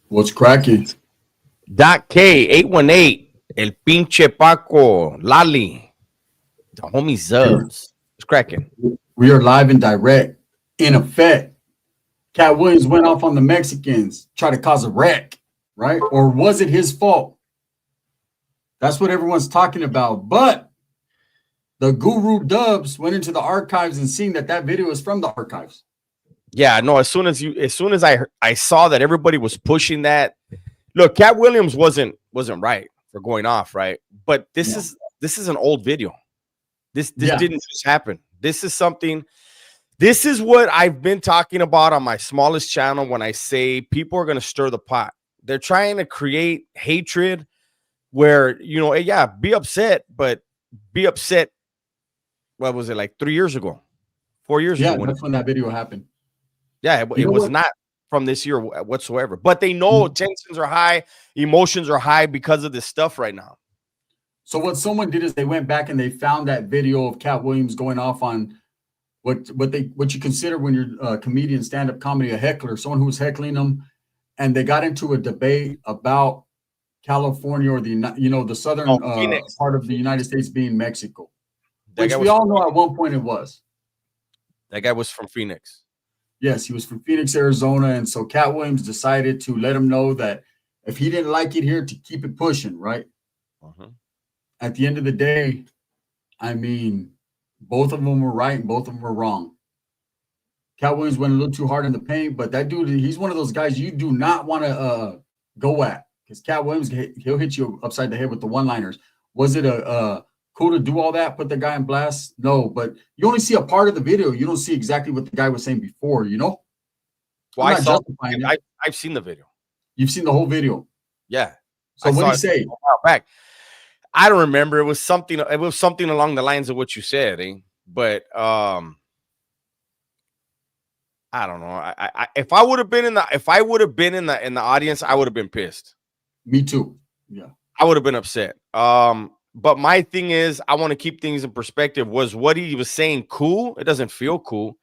What's cracking? Doc K, 818, El Pinche Paco, Lali, the homie Zubs. It's cracking. We are live and direct. In effect, Katt Williams went off on the Mexicans, tried to cause a wreck, right? Or was it his fault? That's what everyone's talking about. But the Guru Dubs went into the archives and seen that video is from the archives. Yeah, no. As soon as I saw that everybody was pushing that. Look, Katt Williams wasn't right for going off, right? But this is an old video. This didn't just happen. This is something. This is what I've been talking about on my smallest channel when I say people are going to stir the pot. They're trying to create hatred where, you know, yeah, be upset, but be upset. What was it, like 3 years ago, 4 years ago? Yeah, that's when that video happened. Yeah, it was not from this year whatsoever. But they know tensions are high, emotions are high because of this stuff right now. So what someone did is they went back and they found that video of Katt Williams going off on what you consider when you're a comedian, stand-up comedy, a heckler, someone who was heckling them, and they got into a debate about California or the southern part of the United States being Mexico, which we all know at one point it was. That guy was from Phoenix. Yes, he was from Phoenix, Arizona, and so Katt Williams decided to let him know that if he didn't like it here, to keep it pushing, right? At the end of the day, I mean, both of them were right and both of them were wrong. Katt Williams went a little too hard in the paint, but that dude, he's one of those guys you do not want to go at, because Katt Williams, he'll hit you upside the head with the one-liners. Was it cool to do all that, put the guy in blast? No, but you only see a part of the video. You don't see exactly what the guy was saying before, you know? Well, I've seen the video. You've seen the whole video? Yeah. So what did he say? Back. I don't remember. It was something along the lines of what you said, but I don't know. If I would have been in the audience, I would have been pissed. Me too. Yeah. I would have been upset. But my thing is, I want to keep things in perspective. Was what he was saying cool? It doesn't feel cool.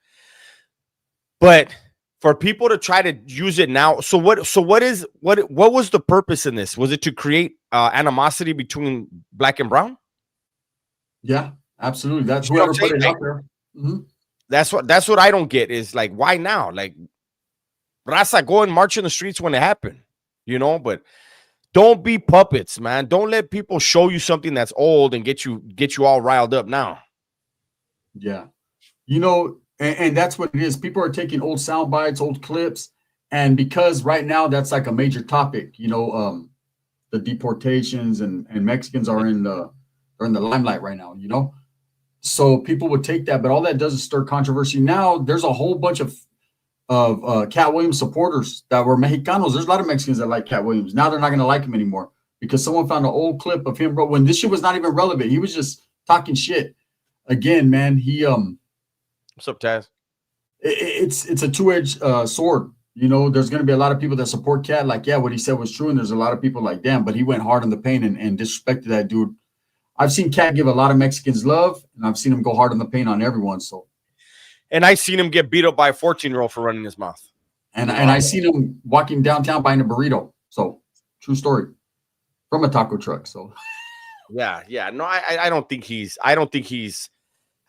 But for people to try to use it now, so what was the purpose in this? Was it to create animosity between black and brown? Yeah, absolutely. That's whoever put it out there. That's what I don't get is, like, why now? Like, Raza, go and march in the streets when it happened, you know, but don't be puppets, man. Don't let people show you something that's old and get you all riled up now. Yeah. You know, and that's what it is. People are taking old sound bites, old clips, and because right now that's like a major topic, you know, the deportations and Mexicans are in the limelight right now, you know. So people would take that, but all that does is stir controversy. Now there's a whole bunch of Katt Williams supporters that were Mexicanos. There's a lot of Mexicans that like Katt Williams. Now they're not going to like him anymore because someone found an old clip of him, bro, when this shit was not even relevant. He was just talking shit. Again, man, what's up, Taz? It's a two-edged sword. You know, there's going to be a lot of people that support Katt, like, yeah, what he said was true, and there's a lot of people like, damn, but he went hard on the paint and disrespected that dude. I've seen Katt give a lot of Mexicans love, and I've seen him go hard on the paint on everyone. So, and I seen him get beat up by a 14-year-old for running his mouth. And I seen him walking downtown buying a burrito. So, true story, from a taco truck. So, yeah. No, I don't think he's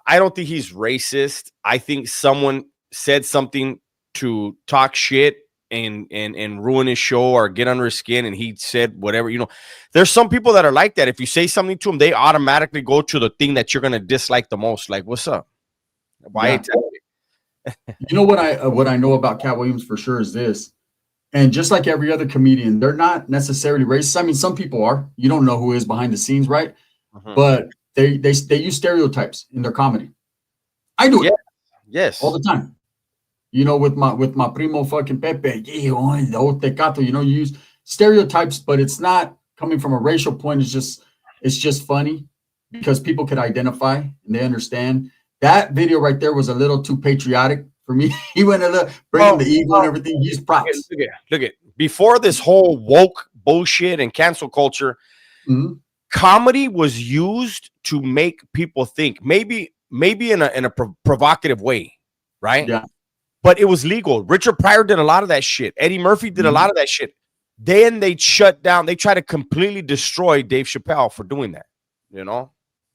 racist. I think someone said something to talk shit and ruin his show or get under his skin, and he said whatever. You know, there's some people that are like that. If you say something to them, they automatically go to the thing that you're gonna dislike the most. Like, what's up? Why? Yeah. You know what I know about Katt Williams for sure is this, and just like every other comedian, they're not necessarily racist. I mean, some people are. You don't know who is behind the scenes, right? But they use stereotypes in their comedy. I do it. Yes. All the time. You know, with my primo fucking Pepe, you know, you use stereotypes, but it's not coming from a racial point. It's just funny because people could identify and they understand. That video right there was a little too patriotic for me. He went a little bringing the ego and everything. He used props. Look at before this whole woke bullshit and cancel culture, comedy was used to make people think, maybe in a provocative way, right? Yeah. But it was legal. Richard Pryor did a lot of that shit. Eddie Murphy did a lot of that shit. then they shut down. They try to completely destroy Dave Chappelle for doing that. You know?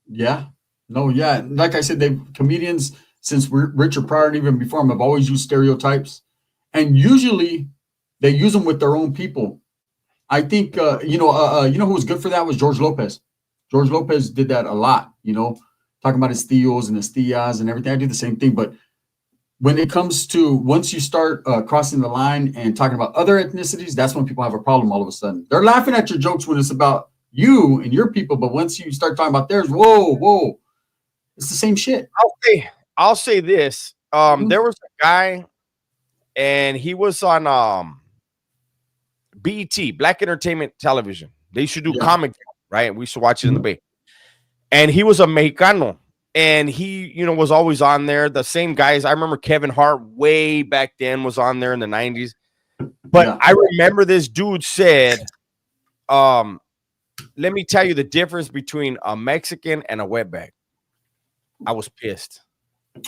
Yeah. No, yeah. Like I said, comedians since Richard Pryor and even before him have always used stereotypes, and usually they use them with their own people. I think you know who was good for that was George Lopez. George Lopez did that a lot. You know, talking about his tios and his tias and everything. I do the same thing, but when it comes to once you start crossing the line and talking about other ethnicities, that's when people have a problem. All of a sudden, they're laughing at your jokes when it's about you and your people, but once you start talking about theirs, whoa, it's the same shit. I'll say this. There was a guy, and he was on BET, Black Entertainment Television. They used to do comic, right? We used to watch it in the Bay. And he was a Mexicano, and he, you know, was always on there. The same guys. I remember Kevin Hart way back then was on there in the 90s. But I remember this dude said, let me tell you the difference between a Mexican and a wetback. I was pissed.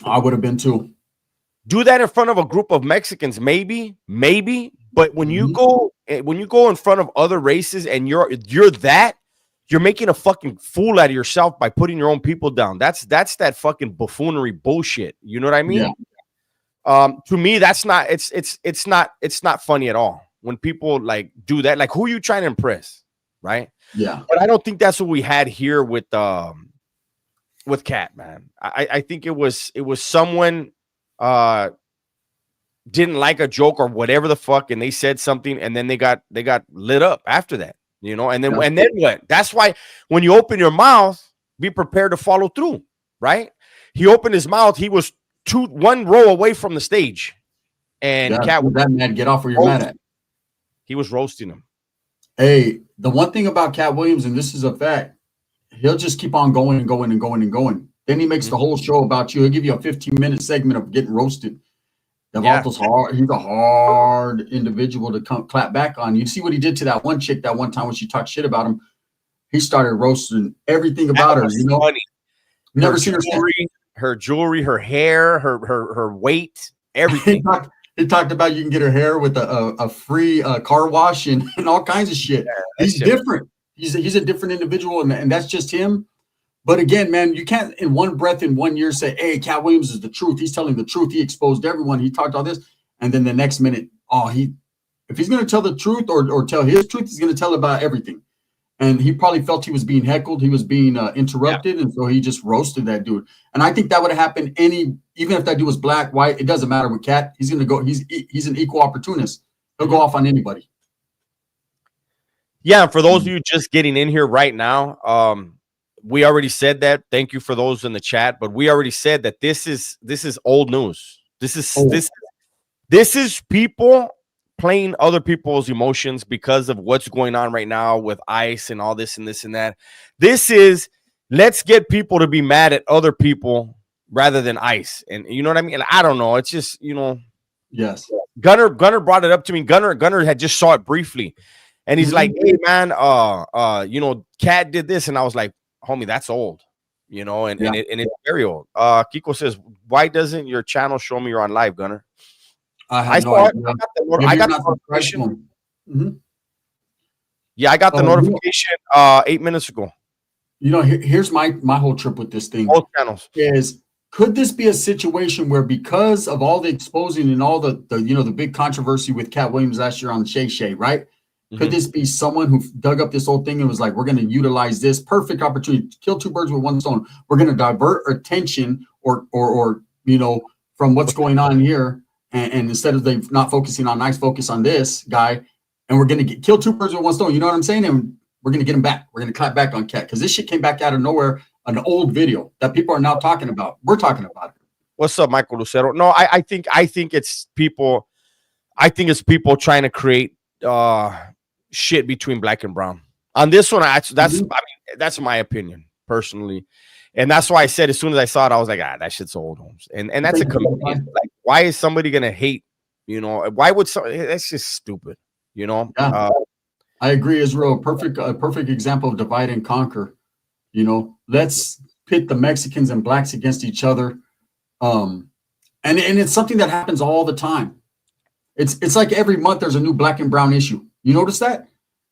I would have been too. Do that in front of a group of Mexicans, maybe. But when you go in front of other races and you're making a fucking fool out of yourself by putting your own people down. That's that fucking buffoonery bullshit. You know what I mean? Yeah. To me, that's not. It's not funny at all when people like do that. Like, who are you trying to impress, right? Yeah. But I don't think that's what we had here with Katt, man. I think it was someone didn't like a joke or whatever the fuck, and they said something, and then they got lit up after that, you know. And then what? That's why when you open your mouth, be prepared to follow through, right? He opened his mouth. He was one row away from the stage, and Katt was that mad. Get off where you're mad at. He was roasting him. Hey, the one thing about Katt Williams, and this is a fact, he'll just keep on going and going and going and going. Then he makes the whole show about you. He'll give you a 15-minute segment of getting roasted. He's a hard individual to clap back on. You see what he did to that one chick that one time when she talked shit about him. He started roasting everything about her. You know, funny. Never seen her jewelry, her hair, her weight, everything. He talked about you can get her hair with a free car wash and all kinds of shit. He's different. He's a different individual, and that's just him. But again, man, you can't in one breath in 1 year say, hey, Katt Williams is the truth. He's telling the truth. He exposed everyone. He talked all this. And then the next minute, if he's going to tell the truth or tell his truth, he's going to tell about everything. And he probably felt he was being heckled. He was being interrupted. Yeah. And so he just roasted that dude. And I think that would have happened even if that dude was black, white, it doesn't matter with Katt. He's going to go. He's an equal opportunist. He'll go off on anybody. Yeah. For those of you just getting in here right now, we already said that. Thank you for those in the chat, but we already said that this is old news. This is people playing other people's emotions because of what's going on right now with ICE and all this and this and that. This is let's get people to be mad at other people rather than ICE. And you know what I mean? And I don't know. It's just, you know. Yes. Gunner brought it up to me. Gunner had just saw it briefly. And he's like, hey man, you know, Katt did this. And I was like, homie, that's old, you know, and it's very old. Kiko says, why doesn't your channel show me you're on live, Gunner? I got the notification. Yeah, I got the notification 8 minutes ago. You know, here's my whole trip with this thing. Both channels. Could this be a situation where because of all the exposing and all the you know, the big controversy with Katt Williams last year on Shay Shay, right? Could this be someone who dug up this whole thing and was like, we're going to utilize this perfect opportunity to kill two birds with one stone. We're going to divert attention or you know, from what's going on here. And instead of they not focusing on ICE, focus on this guy. And we're going to kill two birds with one stone. You know what I'm saying? And we're going to get him back. We're going to clap back on Katt because this shit came back out of nowhere. An old video that people are now talking about. We're talking about it. What's up, Michael Lucero? No, I think it's people. I think it's people trying to create shit between black and brown on this one. I mean, that's my opinion personally, and that's why I said as soon as I saw it, I was like, that shit's old, Holmes. And that's a comedian. Like, why is somebody gonna hate? You know, why would that's just stupid. You know, I agree. Israel, a perfect example of divide and conquer. You know, let's pit the Mexicans and blacks against each other, and it's something that happens all the time. It's like every month there's a new black and brown issue. You notice that?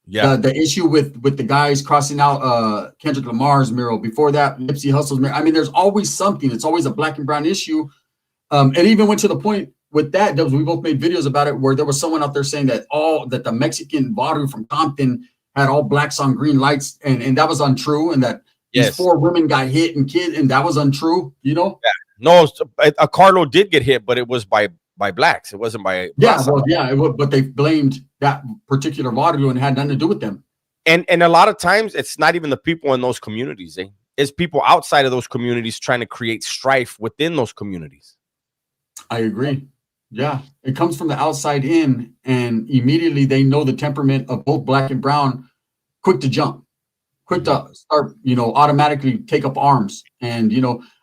Yeah. The issue with the guys crossing out Kendrick Lamar's mural. Before that, Nipsey Hussle's mural. I mean, there's always something. It's always a black and brown issue. It even went to the point with that, Dubs, we both made videos about it, where there was someone out there saying that the Mexican barrio from Compton had all blacks on green lights, and that was untrue, and that these 4 women got hit and killed, and that was untrue, you know? Yeah. No, a Carlo did get hit, but it was by blacks. It wasn't by Raza. But they blamed that particular barrio and had nothing to do with them. And a lot of times it's not even the people in those communities. It's people outside of those communities trying to create strife within those communities. I agree. Yeah, it comes from the outside in, and immediately they know the temperament of both black and brown, quick to jump, quick to start, automatically take up arms. And,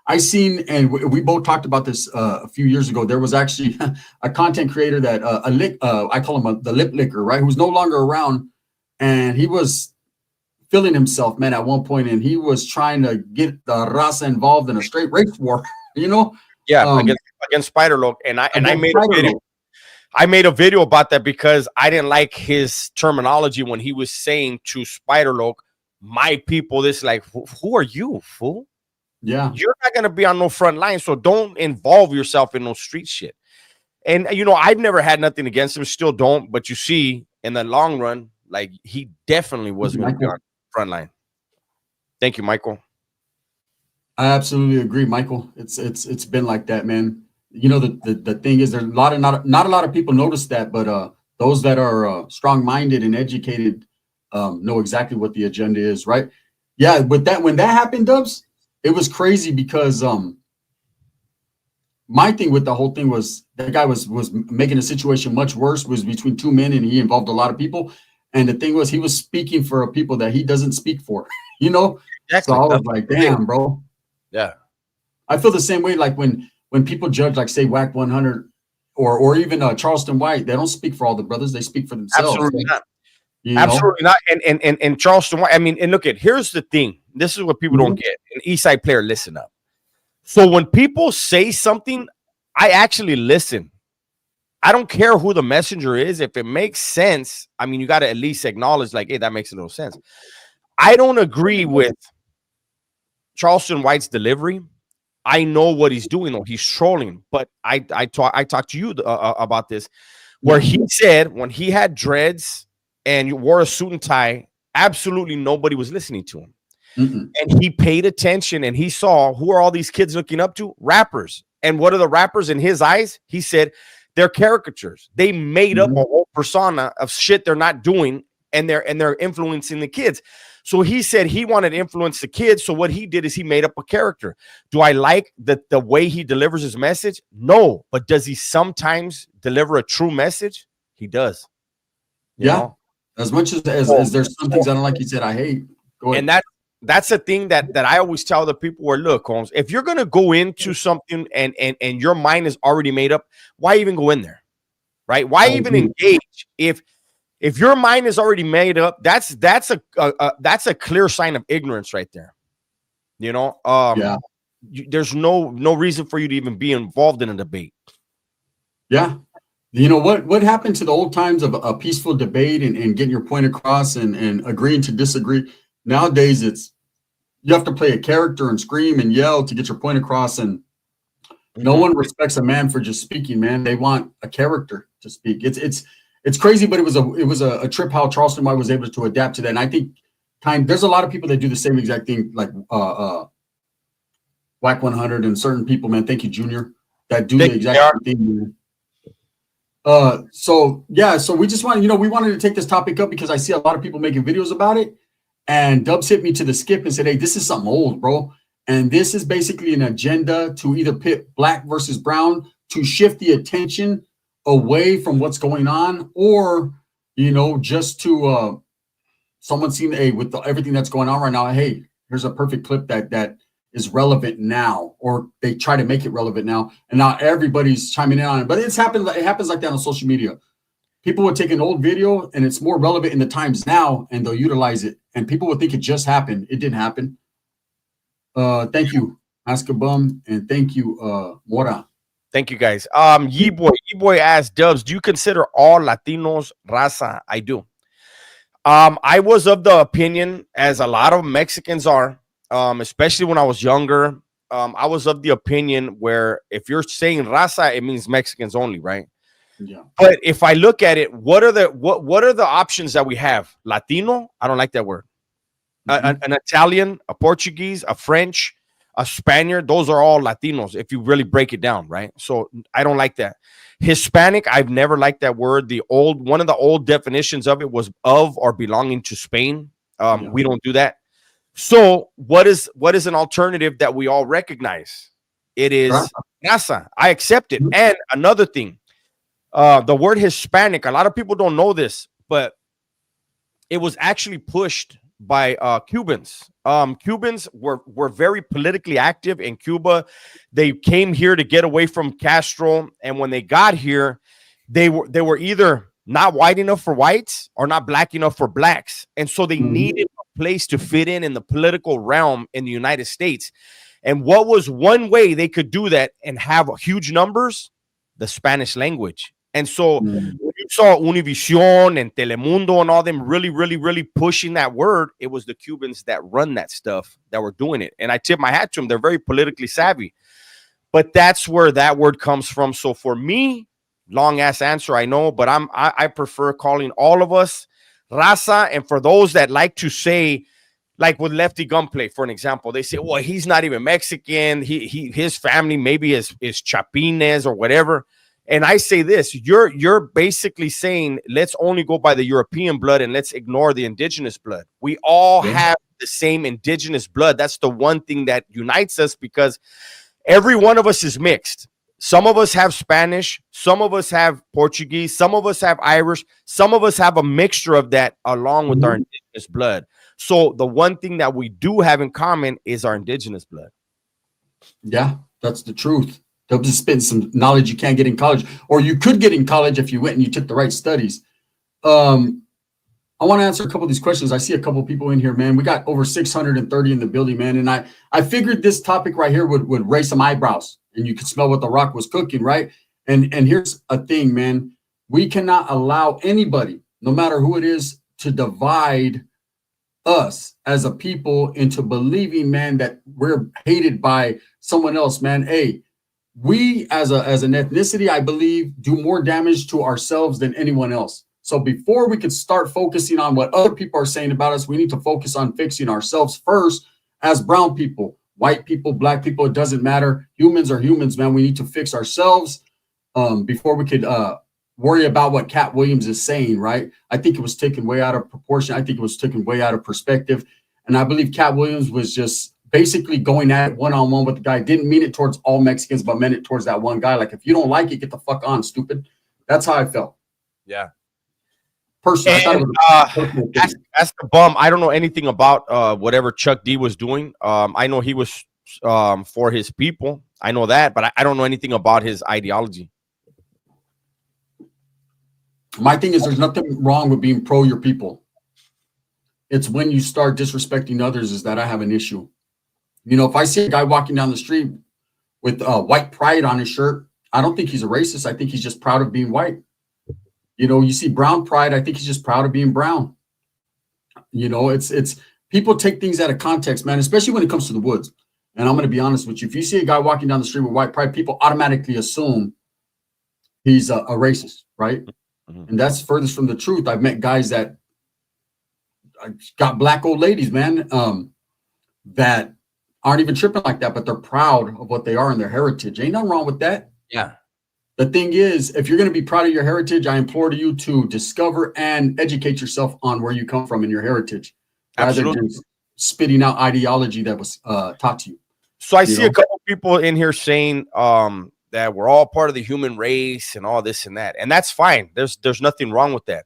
I seen, and we both talked about this a few years ago. There was actually a content creator that I call him the lip licker, right? Who's no longer around. And he was feeling himself, man, at one point, and he was trying to get the Raza involved in a straight race war, Yeah, against Spider-Loc, and I made a video. I made a video about that because I didn't like his terminology when he was saying to Spider-Loc, "My people." This, like, who are you, fool? Yeah, you're not gonna be on no front line, so don't involve yourself in no street shit. And I've never had nothing against him, still don't. But you see, in the long run, like, he definitely wasn't gonna be on front line. Thank you, Michael. I absolutely agree, Michael. It's been like that, man. The thing is, there's not a lot of people notice that, but those that are strong-minded and educated know exactly what the agenda is, right? Yeah, with that, when that happened, Dubs, it was crazy because my thing with the whole thing was that guy was making the situation much worse. Was between 2 men, and he involved a lot of people. And the thing was, he was speaking for a people that he doesn't speak for, Exactly. So I was like, damn, bro. Yeah, I feel the same way. Like when people judge, like, say, Whack 100 or even Charleston White, they don't speak for all the brothers. They speak for themselves. Absolutely not. Absolutely not. And Charleston White. I mean, and look here's the thing. This is what people don't get. An Eastside player, listen up. So when people say something, I actually listen. I don't care who the messenger is. If it makes sense, I mean, you got to at least acknowledge, like, hey, that makes a little sense. I don't agree with Charleston White's delivery. I know what he's doing, though. He's trolling. But I talked to you about this, where he said when he had dreads and you wore a suit and tie, absolutely nobody was listening to him. And he paid attention, and he saw, who are all these kids looking up to? Rappers. And what are the rappers in his eyes? He said they're caricatures. They made up a whole persona of shit they're not doing, and they're influencing the kids. So he said he wanted to influence the kids. So what he did is he made up a character. Do I like the way he delivers his message? No. But does he sometimes deliver a true message? He does. You know? As much as there's some things I don't like, he said, I hate. Go ahead. And that's the thing that I always tell the people, where, look, Holmes, if you're gonna go into something and your mind is already made up, why even go in there? Right? Why even engage? If your mind is already made up, that's a clear sign of ignorance right there. There's no reason for you to even be involved in a debate. Yeah. What happened to the old times of a peaceful debate and getting your point across and agreeing to disagree? Nowadays, you have to play a character and scream and yell to get your point across, and no one respects a man for just speaking, man. They want a character to speak. It's crazy, but it was a trip how Charleston White was able to adapt to that. And I think there's a lot of people that do the same exact thing, like Whack 100 and certain people, man. Thank you, Junior, that do the exact same thing. So we just wanted, we wanted to take this topic up because I see a lot of people making videos about it. And Dubs hit me to the skip and said, hey, this is something old, bro. And this is basically an agenda to either pit black versus brown, to shift the attention away from what's going on, or, just to someone seen, hey, with everything that's going on right now, hey, here's a perfect clip that is relevant now, or they try to make it relevant now. And now everybody's chiming in on it. But it happens like that on social media. People would take an old video and it's more relevant in the times now, and they'll utilize it. And people would think it just happened. It didn't happen. Thank you, Ask a Bum, and thank you, Mora. Thank you, guys. Ye boy asked, Dubs, do you consider all Latinos raza? I do. I was of the opinion, as a lot of Mexicans are, especially when I was younger. I was of the opinion where if you're saying raza, it means Mexicans only, right? Yeah. But if I look at it, what are the options that we have? Latino, I don't like that word. An Italian, a Portuguese, a French, a Spaniard, those are all Latinos if you really break it down, right? So I don't like that. Hispanic, I've never liked that word. One of the old definitions of it was of or belonging to Spain. We don't do that. So what is an alternative that we all recognize? It is raza. I accept it. And another thing, the word Hispanic, a lot of people don't know this, but it was actually pushed by Cubans. Cubans were very politically active in Cuba. They came here to get away from Castro, and when they got here, they were either not white enough for whites or not black enough for blacks, and so they needed a place to fit in the political realm in the United States. And what was one way they could do that and have huge numbers? The Spanish language. And so when you saw Univision and Telemundo and all them really, really, really pushing that word, it was the Cubans that run that stuff that were doing it. And I tip my hat to them. They're very politically savvy. But that's where that word comes from. So for me, long ass answer, I know, but I prefer calling all of us raza. And for those that like to say, like with Lefty Gunplay, for an example, they say, well, he's not even Mexican. His family maybe is Chapines or whatever. And I say this, you're basically saying, let's only go by the European blood and let's ignore the indigenous blood. We all have the same indigenous blood. That's the one thing that unites us, because every one of us is mixed. Some of us have Spanish, some of us have Portuguese, some of us have Irish, some of us have a mixture of that along with our indigenous blood. So the one thing that we do have in common is our indigenous blood. Yeah, that's the truth. They'll just spend some knowledge you can't get in college, or you could get in college if you went and you took the right studies. I want to answer a couple of these questions. I see a couple of people in here, man. We got over 630 in the building, man. And I figured this topic right here would raise some eyebrows, and you could smell what the Rock was cooking, right? And here's a thing, man. We cannot allow anybody, no matter who it is, to divide us as a people into believing, man, that we're hated by someone else, man. Hey, we as an ethnicity, I believe, do more damage to ourselves than anyone else. So before we could start focusing on what other people are saying about us, we need to focus on fixing ourselves first as brown people, white people, black people. It doesn't matter. Humans are humans, man. We need to fix ourselves before we could worry about what Katt Williams is saying, right? I think it was taken way out of proportion. I think it was taken way out of perspective. And I believe Katt Williams was just basically going at it one-on-one with the guy. Didn't mean it towards all Mexicans, but meant it towards that one guy. Like, if you don't like it, get the fuck on, stupid. That's how I felt. Yeah. Personally, ask the bum. I don't know anything about whatever Chuck D was doing. I know he was for his people. I know that, but I don't know anything about his ideology. My thing is, there's nothing wrong with being pro your people. It's when you start disrespecting others is that I have an issue. You know, if I see a guy walking down the street with white pride on his shirt, I don't think he's a racist. I think he's just proud of being white. You know, you see brown pride, I think he's just proud of being brown. You know, it's people take things out of context, man, especially when it comes to the woods. And I'm going to be honest with you. If you see a guy walking down the street with white pride, people automatically assume he's a racist, right? And that's furthest from the truth. I've met guys that got black old ladies, man, that aren't even tripping like that, but they're proud of what they are and their heritage. Ain't nothing wrong with that. Yeah. The thing is, if you're going to be proud of your heritage, I implore you to discover and educate yourself on where you come from and your heritage, rather than spitting out ideology that was taught to you. So I see a couple people in here saying that we're all part of the human race and all this and that, and that's fine. There's nothing wrong with that.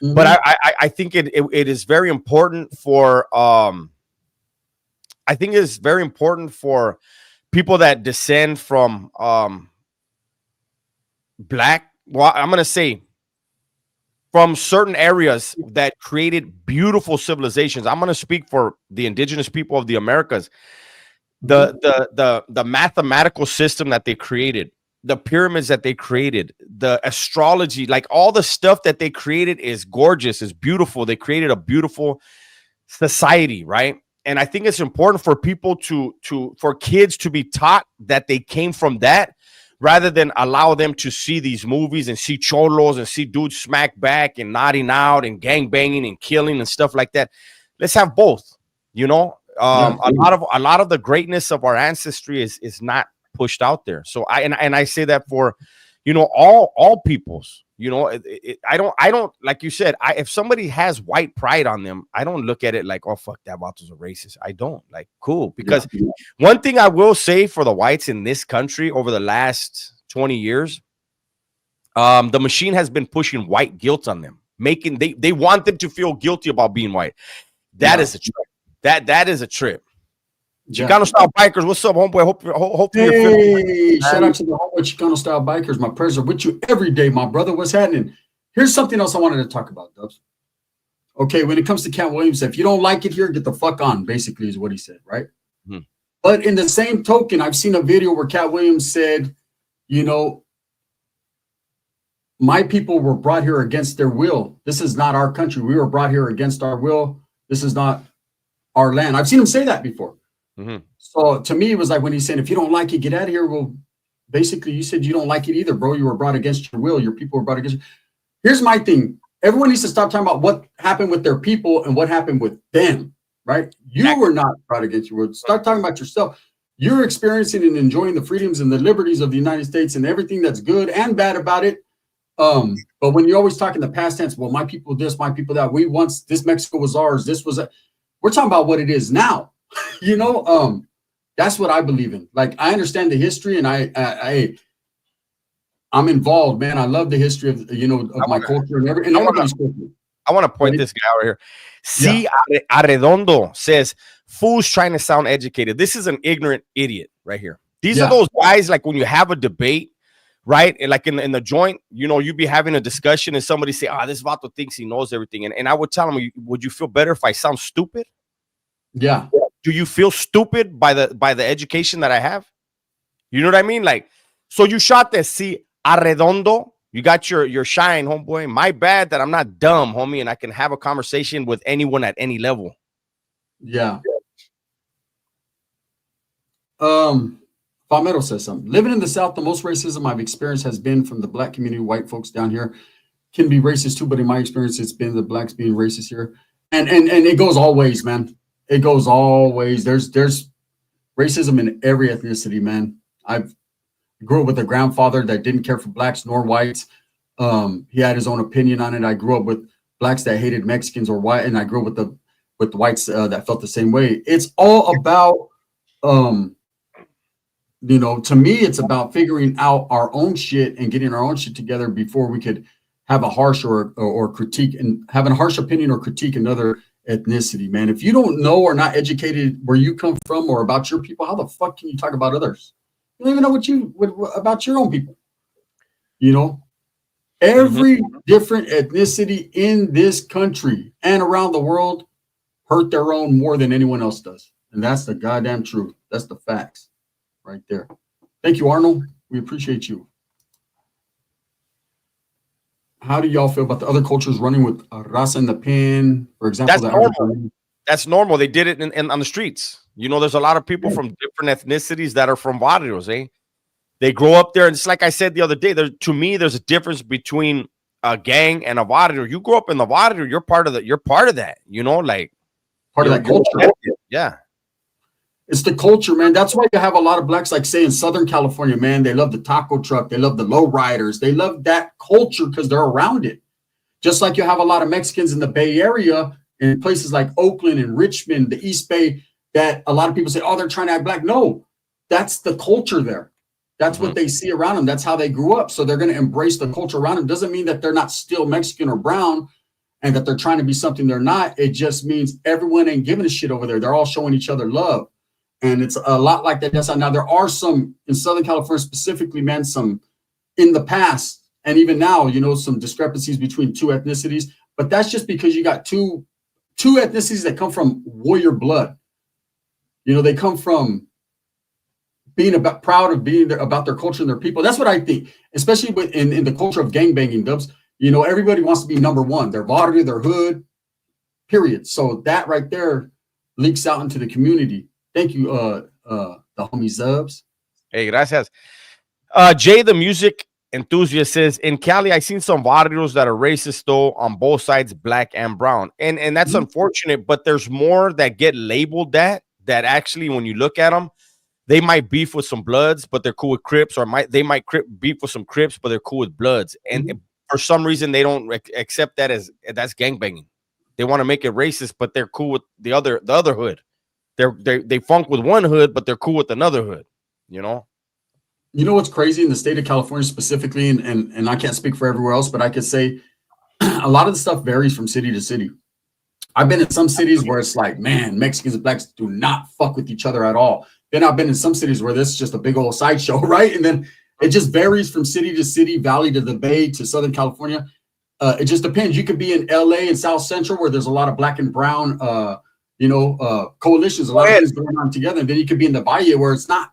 But I think it is very important for I think it is very important for people that descend from black, well, I'm going to say from certain areas that created beautiful civilizations. I'm going to speak for the indigenous people of the Americas. The mathematical system that they created, the pyramids that they created, the astrology, like all the stuff that they created is gorgeous, is beautiful. They created a beautiful society, right? And I think it's important for people for kids to be taught that they came from that, rather than allow them to see these movies and see cholos and see dudes smack back and nodding out and gang banging and killing and stuff like that. Let's have both, you know. A lot of the greatness of our ancestry is not pushed out there. So I say that for, you know, all peoples, you know. I don't like you said, if somebody has white pride on them, I don't look at it like, oh fuck, that Vato's a racist. I don't. Like, cool. Because one thing I will say for the whites in this country over the last 20 years, the machine has been pushing white guilt on them, making they want them to feel guilty about being white. That is a trip. That is a trip. Chicano style bikers, what's up, homeboy? Hope hey, shout out to the homeboy Chicano style bikers. My prayers are with you every day, my brother. What's happening? Here's something else I wanted to talk about, Dubs. Okay, when it comes to Katt Williams, if you don't like it here, get the fuck on, basically, is what he said, right? Mm-hmm. But in the same token, I've seen a video where Katt Williams said, you know, my people were brought here against their will. This is not our country. We were brought here against our will. This is not our land. I've seen him say that before. Mm-hmm. So to me, it was like when he's saying, if you don't like it, get out of here. Well, basically, you said you don't like it either, bro. You were brought against your will. Your people were brought against you. Here's my thing. Everyone needs to stop talking about what happened with their people and what happened with them, right? You were not brought against your will. Start talking about yourself. You're experiencing and enjoying the freedoms and the liberties of the United States and everything that's good and bad about it. But when you always talk in the past tense, well, my people this, my people that, we once, this Mexico was ours, this was we're talking about what it is now. You know, that's what I believe in. Like, I understand the history, and I'm involved, man. I love the history of, you know, of my culture and everybody's culture. I want to point this guy out here. C. Arredondo says, fools trying to sound educated. This is an ignorant idiot right here. These are those guys, like when you have a debate, right? And like in the joint, you know, you be having a discussion and somebody say, this Vato thinks he knows everything. And I would tell him, would you feel better if I sound stupid? Yeah. Do you feel stupid by the education that I have? You know what I mean? Like, so you shot this, see, Arredondo, you got your shine, homeboy. My bad that I'm not dumb, homie, and I can have a conversation with anyone at any level. Yeah. Palmetto says something. Living in the South, the most racism I've experienced has been from the black community. White folks down here can be racist too, but in my experience, it's been the blacks being racist here. And it goes all ways, man. It goes all ways. There's racism in every ethnicity, man. I grew up with a grandfather that didn't care for blacks nor whites. He had his own opinion on it. I grew up with blacks that hated Mexicans or white, and I grew up with the whites that felt the same way. It's all about, you know, to me, it's about figuring out our own shit and getting our own shit together before we could have a harsh or critique and having a harsh opinion or critique another ethnicity, man. If you don't know or not educated where you come from or about your people, how the fuck can you talk about others? You don't even know about your own people. You know, every different ethnicity in this country and around the world hurt their own more than anyone else does. And that's the goddamn truth. That's the facts right there. Thank you, Arnold. We appreciate you. How do y'all feel about the other cultures running with Raza in the pen, for example? That's normal. That's normal. They did it on the streets. You know, there's a lot of people from different ethnicities that are from barrios, eh? They grow up there, and it's like I said the other day. To me, there's a difference between a gang and a barrio. You grow up in the barrio, you're part of that. You know, like part of that culture. Yeah. It's the culture, man. That's why you have a lot of blacks, like say in Southern California, man. They love the taco truck. They love the low riders. They love that culture because they're around it. Just like you have a lot of Mexicans in the Bay Area in places like Oakland and Richmond, the East Bay, that a lot of people say, oh, they're trying to act black. No, that's the culture there. That's what they see around them. That's how they grew up. So they're going to embrace the culture around them. Doesn't mean that they're not still Mexican or brown and that they're trying to be something they're not. It just means everyone ain't giving a shit over there. They're all showing each other love. And it's a lot like that. That's how now there are some in Southern California specifically, man, some in the past and even now, you know, some discrepancies between two ethnicities. But that's just because you got two ethnicities that come from warrior blood. You know, they come from being about proud of being there, about their culture and their people. That's what I think, especially in the culture of gangbanging, Dubs. You know, everybody wants to be number one. Their barrio, their hood, period. So that right there leaks out into the community. Thank you, the homie Zubs. Hey, gracias. Jay, the music enthusiast, says, in Cali, I seen some barrios that are racist though on both sides, black and brown. And that's unfortunate, but there's more that get labeled that actually, when you look at them, they might beef with some Bloods, but they're cool with Crips, or they might beef with some Crips, but they're cool with Bloods. And for some reason, they don't accept that as that's gangbanging. They want to make it racist, but they're cool with the other hood. They funk with one hood, but they're cool with another hood. You know. You know what's crazy in the state of California specifically, and I can't speak for everywhere else, but I could say a lot of the stuff varies from city to city. I've been in some cities where it's like, man, Mexicans and blacks do not fuck with each other at all. Then I've been in some cities where this is just a big old sideshow, right? And then it just varies from city to city, valley to the Bay to Southern California. It just depends. You could be in LA and South Central where there's a lot of black and brown, coalitions, a lot of things going on together. And then you could be in the Valle where it's not.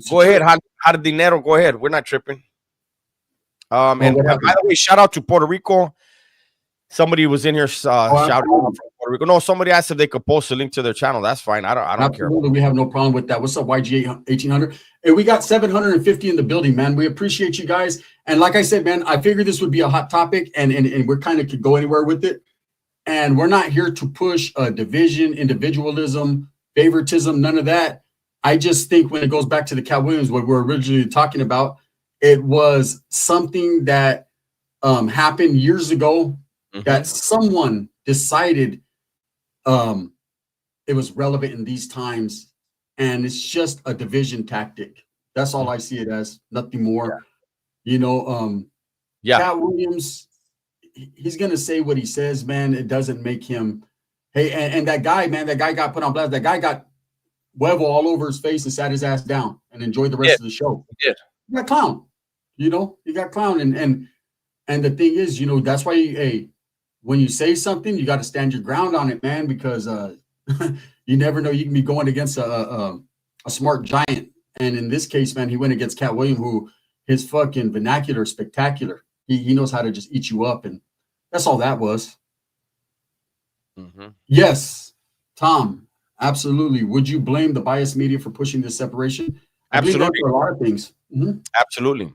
Go ahead, how did dinero? Go ahead. We're not tripping. And by the way, shout out to Puerto Rico. Somebody was in here. Shout out from Puerto Rico. No, somebody asked if they could post a link to their channel. That's fine. I don't care. We have no problem with that. What's up, YG 1800? And we got 750 in the building, man. We appreciate you guys. And like I said, man, I figured this would be a hot topic, and we're kind of could go anywhere with it. And we're not here to push division, individualism, favoritism, none of that. I just think when it goes back to the Katt Williams, what we're originally talking about, it was something that happened years ago that someone decided it was relevant in these times, and it's just a division tactic. That's all I see it as, nothing more. You know, Katt Williams, he's gonna say what he says, man. It doesn't make him. Hey, and that guy, man, that guy got put on blast. That guy got Huevo all over his face and sat his ass down and enjoyed the rest of the show. Yeah, you got clown. You know, you got clown, and the thing is, you know, that's why when you say something, you got to stand your ground on it, man, because you never know. You can be going against a smart giant, and in this case, man, he went against Katt Williams, who his fucking vernacular is spectacular. He knows how to just eat you up, and that's all that was. Yes, Tom. Absolutely. Would you blame the biased media for pushing this separation? Absolutely. For a lot of things. Absolutely.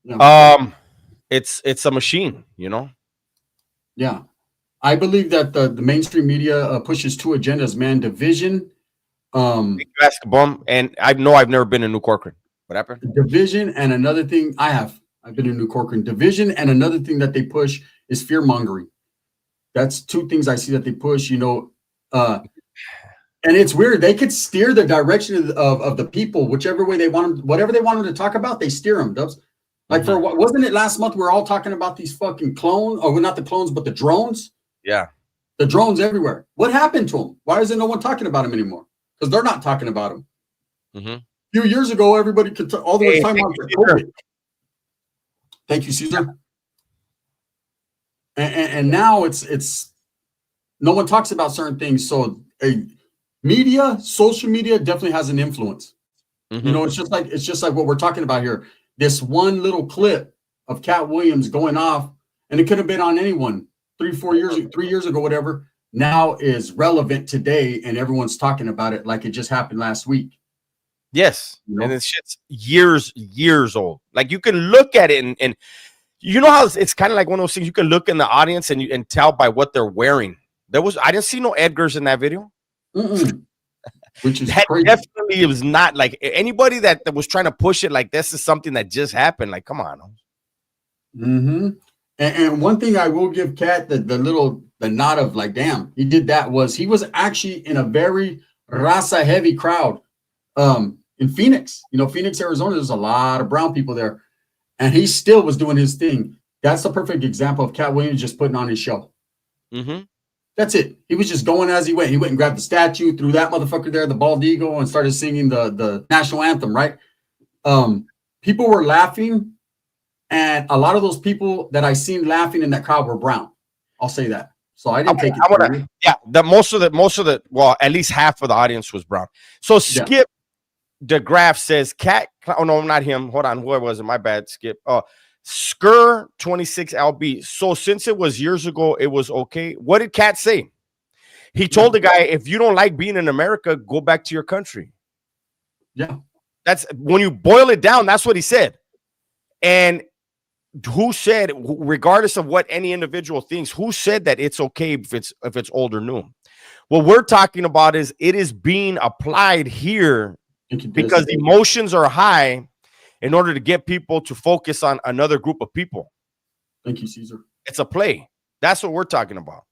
Yeah. It's a machine, you know? Yeah. I believe that the mainstream media pushes two agendas, man. Division. And I know I've never been in New Corcoran. What happened? Division, and another thing I've been in New Corcoran. Division, and another thing that they push is fear mongering. That's two things I see that they push, you know. And it's weird. They could steer the direction of the people, whichever way they want them, whatever they want them to talk about, they steer them. Dubs. Like for what wasn't it last month? We were all talking about these fucking clones, or not the clones, but the drones. Yeah, the drones everywhere. What happened to them? Why isn't no one talking about them anymore? Because they're not talking about them. A few years ago, everybody could all the way time about COVID. Thank you, Caesar. And now it's no one talks about certain things. So media, social media definitely has an influence. You know, it's just like what we're talking about here. This one little clip of Katt Williams going off, and it could have been on anyone 3 years ago, whatever, now is relevant today, and everyone's talking about it like it just happened last week. Yes. You know? And it's shit's years old. Like you can look at it and you know how it's kind of like one of those things you can look in the audience and tell by what they're wearing. I didn't see no Edgars in that video. Which is that crazy. Definitely it was not like anybody that was trying to push it like this is something that just happened. Like, come on. And one thing I will give Katt the nod of like, damn, he did that was he was actually in a very Raza heavy crowd in Phoenix. You know, Phoenix, Arizona, there's a lot of brown people there. And he still was doing his thing. That's the perfect example of Katt Williams just putting on his show. That's it. He was just going as he went. He went and grabbed the statue, threw that motherfucker there, the bald eagle, and started singing the national anthem, right? People were laughing, and a lot of those people that I seen laughing in that crowd were brown. I'll say that. So I didn't take it. Most of the well, at least half of the audience was brown. So Skip, DeGraff says Cat. Oh no, not him. Hold on, where was it? My bad. Skip. Skur 26LB. So since it was years ago, it was okay. What did Cat say? He told the guy, if you don't like being in America, go back to your country. Yeah. That's when you boil it down, that's what he said. And who said, regardless of what any individual thinks, who said that it's okay if it's old or new? What we're talking about is it is being applied here because the emotions are high in order to get people to focus on another group of people. Thank you, Caesar. It's a play. That's what we're talking about.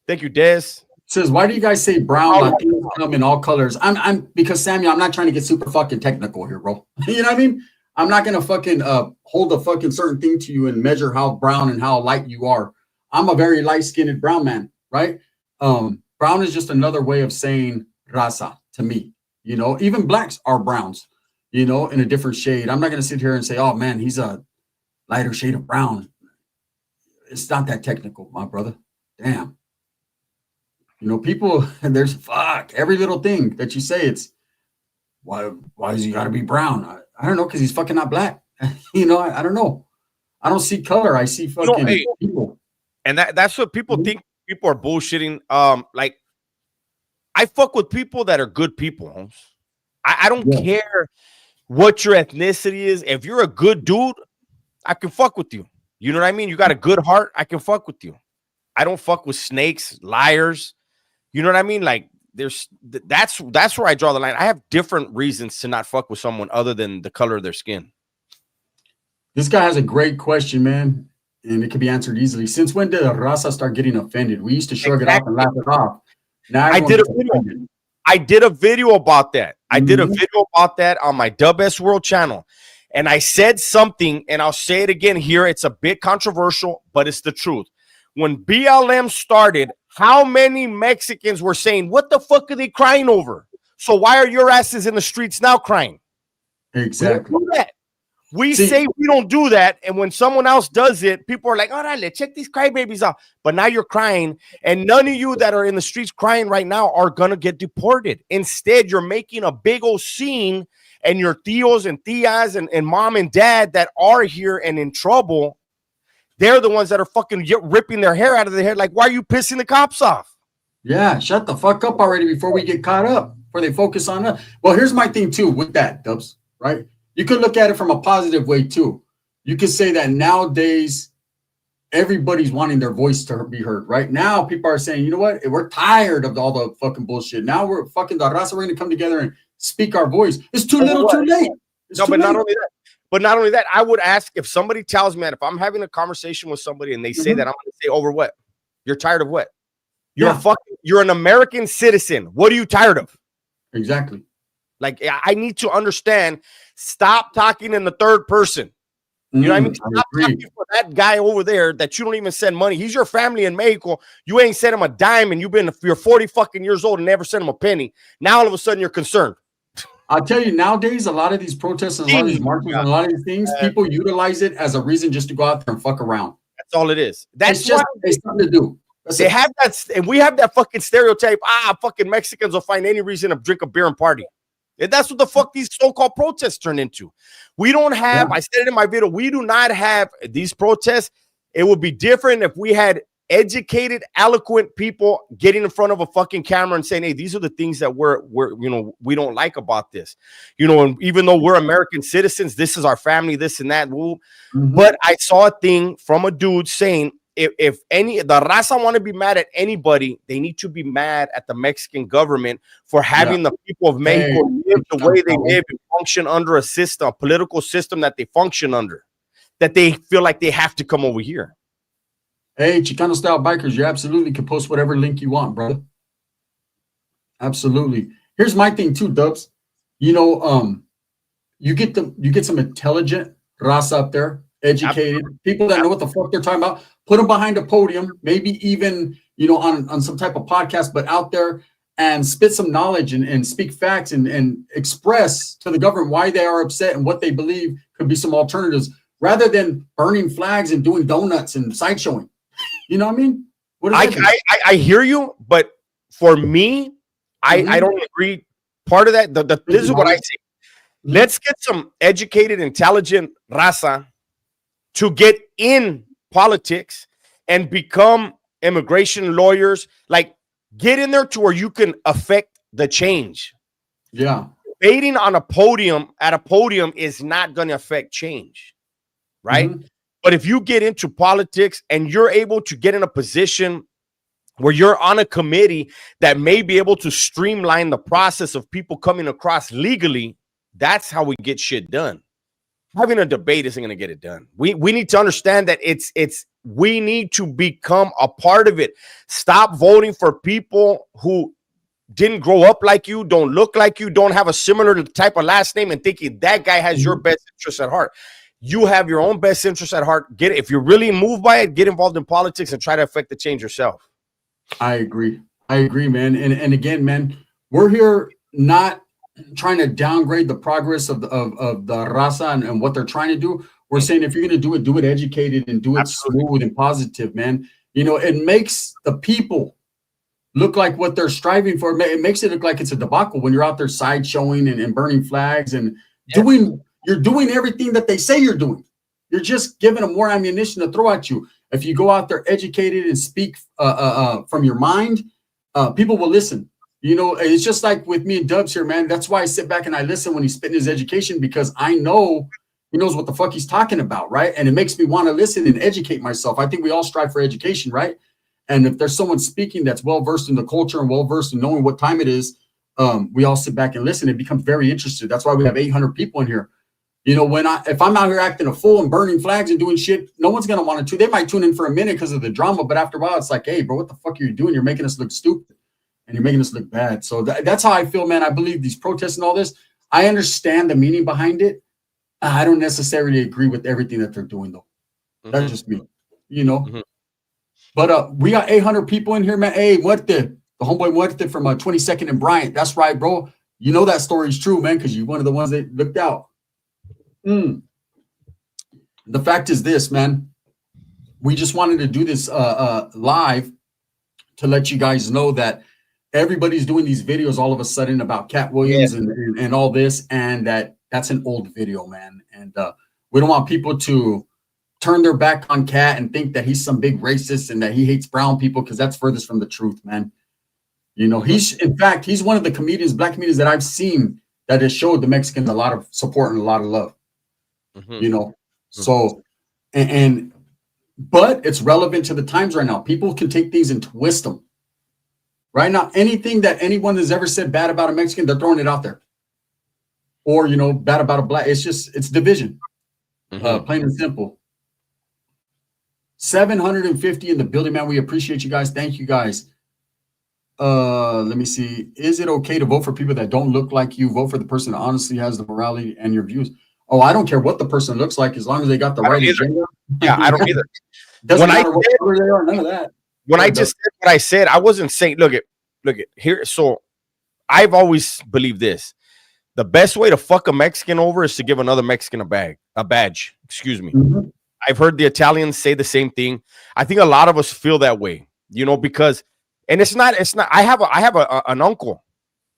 Thank you, Des. Says, why do you guys say brown Latinos come in all colors? I'm because Samuel, I'm not trying to get super fucking technical here, bro. You know what I mean? I'm not gonna fucking hold a fucking certain thing to you and measure how brown and how light you are. I'm a very light-skinned brown man, right? Brown is just another way of saying raza to me. You know, even blacks are browns, you know, in a different shade. I'm not gonna sit here and say, oh man, he's a lighter shade of brown. It's not that technical, my brother. Damn. You know, people, there's every little thing that you say, it's why does he got to be brown? I don't know, because he's fucking not black. You know, I don't know. I don't see color. I see fucking people. And that's what people think. People are bullshitting. Like, I fuck with people that are good people. I don't care what your ethnicity is. If you're a good dude, I can fuck with you. You know what I mean? You got a good heart, I can fuck with you. I don't fuck with snakes, liars. You know what I mean? Like, that's where I draw the line. I have different reasons to not fuck with someone other than the color of their skin. This guy has a great question, man, and it can be answered easily. Since when did Raza start getting offended? We used to shrug it off and laugh it off. Now I did a video about that. I did a video about that on my Dub S World channel, and I said something, and I'll say it again here. It's a bit controversial, but it's the truth. When BLM started, how many Mexicans were saying, what the fuck are they crying over? So why are your asses in the streets now crying? Exactly. We say we don't do that. And when someone else does it, people are like, all right, check these crybabies out. But now you're crying. And none of you that are in the streets crying right now are going to get deported. Instead, you're making a big old scene, and your tios and tias and mom and dad that are here and in trouble, they're the ones that are fucking ripping their hair out of their head. Like, why are you pissing the cops off? Yeah, shut the fuck up already before we get caught up, before they focus on us. Well, here's my thing, too, with that, Dubs, right? You could look at it from a positive way, too. You could say that nowadays, everybody's wanting their voice to be heard. Right now, people are saying, you know what? We're tired of all the fucking bullshit. Now we're fucking the Raza. We're going to come together and speak our voice. It's too little, too late. Not only that. But not only that, I would ask if somebody tells me that if I'm having a conversation with somebody and they say that, I'm going to say, over what? You're tired of what? You're an American citizen. What are you tired of? Exactly. Like, I need to understand. Stop talking in the third person. You know what I mean? Stop talking for that guy over there that you don't even send money. He's your family in Mexico. You ain't sent him a dime, and you're 40 fucking years old and never sent him a penny. Now all of a sudden you're concerned. I'll tell you, nowadays, a lot of these protests and a lot of these marches and a lot of these things, people utilize it as a reason just to go out there and fuck around. That's all it is. It's something to do. They have that, and we have that fucking stereotype. Fucking Mexicans will find any reason to drink a beer and party. And that's what the fuck these so-called protests turn into. We don't have, I said it in my video, we do not have these protests. It would be different if we had educated, eloquent people getting in front of a fucking camera and saying, hey, these are the things that we're we don't like about this. And even though we're American citizens, this is our family, this and that. But I saw a thing from a dude saying, if the Raza want to be mad at anybody, they need to be mad at the Mexican government for having the people of Mexico live the way they live and function under a system, a political system that they function under, that they feel like they have to come over here. Hey, Chicano Style Bikers, you absolutely can post whatever link you want, brother. Absolutely. Here's my thing too, Dubs. You get some intelligent Raza up there, educated people that know what the fuck they're talking about. Put them behind a podium, maybe even on some type of podcast, but out there and spit some knowledge and speak facts and express to the government why they are upset and what they believe could be some alternatives, rather than burning flags and doing donuts and sideshowing. You know what I mean? I hear you, but for me, I don't agree. Part of that, this is what I say. Let's get some educated, intelligent raza to get in politics and become immigration lawyers. Like, get in there to where you can affect the change. Yeah. Debating on a podium is not going to affect change, right? Mm-hmm. But if you get into politics and you're able to get in a position where you're on a committee that may be able to streamline the process of people coming across legally, that's how we get shit done. Having a debate isn't going to get it done. We need to understand that we need to become a part of it. Stop voting for people who didn't grow up like you, don't look like you, don't have a similar type of last name, and thinking that guy has your best interest at heart. You have your own best interest at heart. If you're really moved by it, get involved in politics and try to affect the change yourself. I agree, man. And again, man, we're here not trying to downgrade the progress of the Raza and what they're trying to do. We're saying if you're going to do it educated and do it smooth and positive, man. You know, it makes the people look like what they're striving for. It makes it look like it's a debacle when you're out there sideshowing and burning flags and you're doing everything that they say you're doing. You're just giving them more ammunition to throw at you. If you go out there educated and speak from your mind, people will listen. You know, it's just like with me and Dubs here, man. That's why I sit back and I listen when he's spitting his education, because I know he knows what the fuck he's talking about, right? And it makes me want to listen and educate myself. I think we all strive for education, right? And if there's someone speaking that's well-versed in the culture and well-versed in knowing what time it is, we all sit back and listen. It becomes very interesting. That's why we have 800 people in here. You know, if I'm out here acting a fool and burning flags and doing shit, no one's going to want to tune. They might tune in for a minute because of the drama, but after a while, it's like, hey, bro, what the fuck are you doing? You're making us look stupid and you're making us look bad. So that's how I feel, man. I believe these protests and all this, I understand the meaning behind it. I don't necessarily agree with everything that they're doing, though. That's just me, you know. But we got 800 people in here, man. Hey, the homeboy Muerte from 22nd and Bryant. That's right, bro. You know that story is true, man, because you're one of the ones that looked out. The fact is this, man. We just wanted to do this live to let you guys know that everybody's doing these videos all of a sudden about Katt Williams and all this, and that's an old video, man. And we don't want people to turn their back on Katt and think that he's some big racist and that he hates brown people, because that's furthest from the truth, man. You know, in fact, he's one of the black comedians that I've seen that has showed the Mexicans a lot of support and a lot of love. You know, so but it's relevant to the times right now. People can take things and twist them. Right now, anything that anyone has ever said bad about a Mexican, they're throwing it out there. Or, you know, bad about a black. It's division. Plain and simple. 750 in the building, man. We appreciate you guys. Thank you guys. Let me see. Is it okay to vote for people that don't look like you? Vote for the person that honestly has the morality and your views. Oh, I don't care what the person looks like as long as they got the right agenda. Yeah, I don't either. Doesn't matter what color they are, none of that. When I just said what I said, I wasn't saying, look at here. So I've always believed this. The best way to fuck a Mexican over is to give another Mexican a badge. Excuse me. I've heard the Italians say the same thing. I think a lot of us feel that way, you know, because, and it's not, I have an uncle.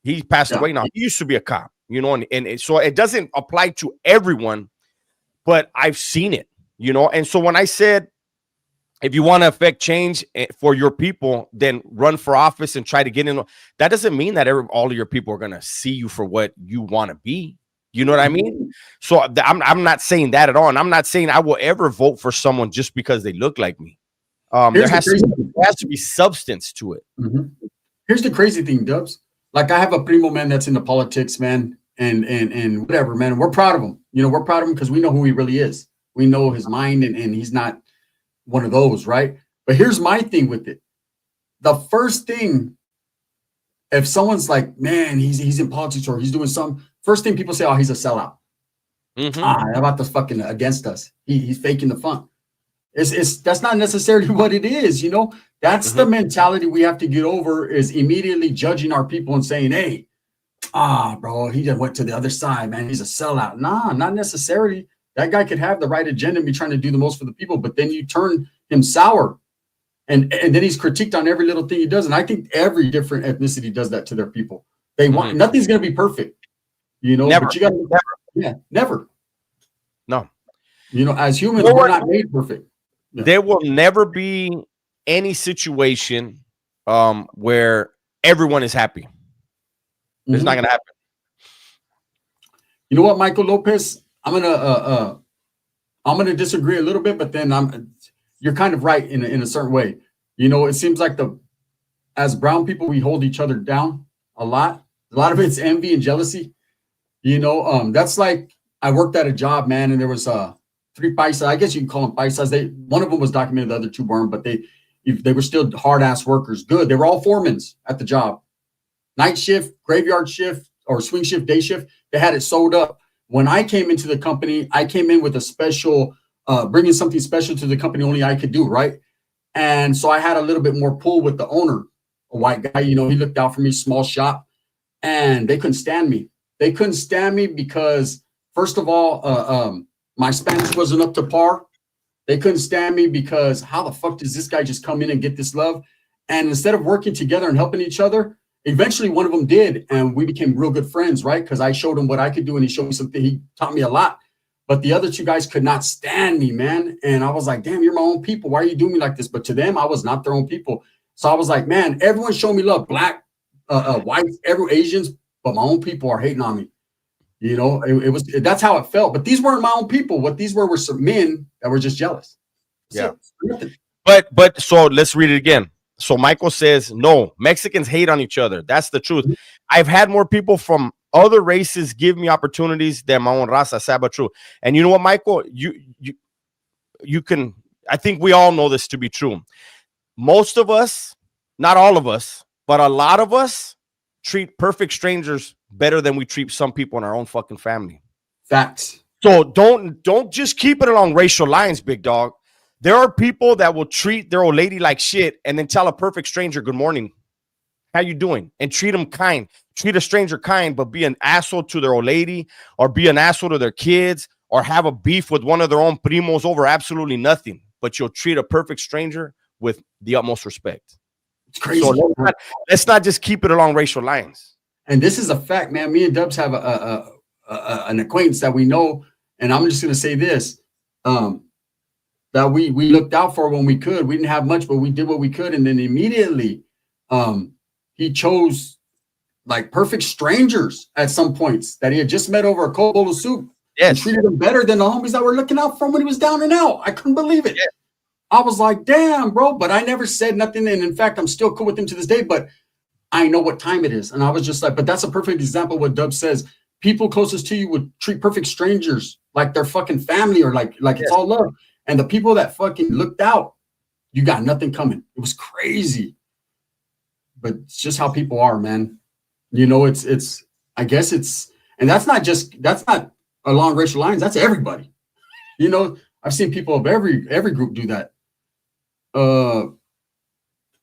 He passed away now. He used to be a cop, you know, and so it doesn't apply to everyone, but I've seen it, you know. And so when I said, if you want to affect change for your people, then run for office and try to get in. That doesn't mean that all of your people are going to see you for what you want to be. You know what I mean? So I'm not saying that at all. And I'm not saying I will ever vote for someone just because they look like me. There has to be substance to it. Here's the crazy thing, Dubs. Like, I have a primo, man, that's into politics, man, and whatever, man. We're proud of him. You know, we're proud of him because we know who he really is. We know his mind, and he's not one of those, right? But here's my thing with it. The first thing, if someone's like, man, he's in politics or he's doing something, first thing people say, oh, he's a sellout. How about this fucking against us? He's faking the fun. That's not necessarily what it is, you know. That's the mentality we have to get over, is immediately judging our people and saying, hey, bro, he just went to the other side, man. He's a sellout. Nah, not necessarily. That guy could have the right agenda and be trying to do the most for the people, but then you turn him sour, and then he's critiqued on every little thing he does. And I think every different ethnicity does that to their people. They want nothing's going to be perfect, you know. Never, but you got Yeah, never. No. You know, as humans, we're not made perfect. Yeah. There will never be any situation where everyone is happy. It's not going to happen. You know what, Michael Lopez? I'm gonna disagree a little bit, but then you're kind of right in a certain way. You know, it seems like as brown people, we hold each other down a lot. A lot of it's envy and jealousy. You know, that's like I worked at a job, man, and there was 3 paisas. I guess you can call them paisas. One of them was documented, the other 2 weren't, but they were still hard ass workers. Good. They were all foremans at the job. Night shift, graveyard shift, or swing shift, day shift. They had it sewed up. When I came into the company, I came in with a special, bringing something special to the company only I could do, right? And so I had a little bit more pull with the owner, a white guy. You know, he looked out for me, small shop, and they couldn't stand me. They couldn't stand me because, first of all, my Spanish wasn't up to par. They couldn't stand me because how the fuck does this guy just come in and get this love? And instead of working together and helping each other, eventually one of them did, and we became real good friends, right? Because I showed him what I could do, and he showed me something. He taught me a lot. But the other 2 guys could not stand me, man. And I was like, damn, you're my own people. Why are you doing me like this? But to them, I was not their own people. So I was like, man, everyone showed me love. Black, white, Asians, but my own people are hating on me. You know, that's how it felt. But these weren't my own people. What these were some men that were just jealous. That's But so let's read it again. So Michael says, no, Mexicans hate on each other. That's the truth. I've had more people from other races give me opportunities than my own raza. Sad but true. And you know what, Michael? You can, I think we all know this to be true. Most of us, not all of us, but a lot of us treat perfect strangers better than we treat some people in our own fucking family. Facts. So don't just keep it along racial lines, big dog. There are people that will treat their old lady like shit and then tell a perfect stranger, good morning, how you doing? And treat them kind. Treat a stranger kind, but be an asshole to their old lady or be an asshole to their kids or have a beef with one of their own primos over absolutely nothing. But you'll treat a perfect stranger with the utmost respect. It's crazy. So let's not just keep it along racial lines. And this is a fact, man. Me and Dubs have an acquaintance that we know, and I'm just going to say this. That we looked out for when we could. We didn't have much, but we did what we could. And then immediately he chose like perfect strangers at some points that he had just met over a cold bowl of soup. Yes. And treated them better than the homies that were looking out for him when he was down and out. I couldn't believe it. Yes. I was like, damn, bro. But I never said nothing. And in fact, I'm still cool with him to this day, but I know what time it is. And I was just like, but that's a perfect example of what Dub says. People closest to you would treat perfect strangers like their fucking family or like it's all love. And the people that fucking looked out, you got nothing coming. It was crazy. But it's just how people are, man. You know, I guess and that's not along racial lines. That's everybody. You know, I've seen people of every group do that.